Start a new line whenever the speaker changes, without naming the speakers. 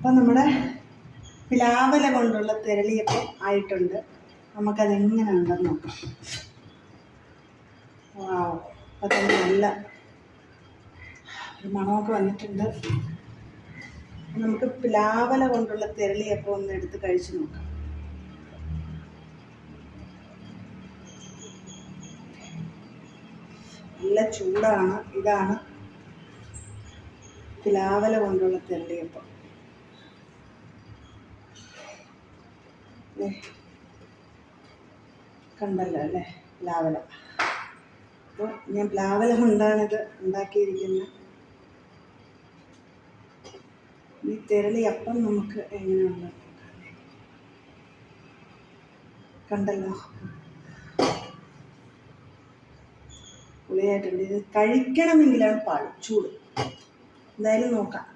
അപ്പം നമ്മുടെ പ്ലാവല കൊണ്ടുള്ള തിരളിയപ്പം ആയിട്ടുണ്ട്. നമുക്കതെങ്ങനെ ഉണ്ടെന്ന് നോക്കാം. വാവ്, അപ്പം തന്നെ നല്ല ഒരു മണമൊക്കെ വന്നിട്ടുണ്ട്. നമുക്ക് പ്ലാവല കൊണ്ടുള്ള തിരളിയപ്പം ഒന്ന് എടുത്ത് കഴിച്ച് നോക്കാം. നല്ല ചൂടാണ്. ഇതാണ് പ്ലാവല കൊണ്ടുള്ള തിരളിയപ്പം. കണ്ടല്ലോ അല്ലേ, പ്ലാവല. അപ്പോൾ ഞാൻ പ്ലാവല കൊണ്ടാണിത് ഉണ്ടാക്കിയിരിക്കുന്നത്. ഈ തിരളിയപ്പം നമുക്ക് എങ്ങനെയുണ്ട് കണ്ടല്ലോ, പുളിയായിട്ടുണ്ട്. ഇത് കഴിക്കണമെങ്കിലാണ് പാട്, ചൂട്. എന്തായാലും നോക്കാം.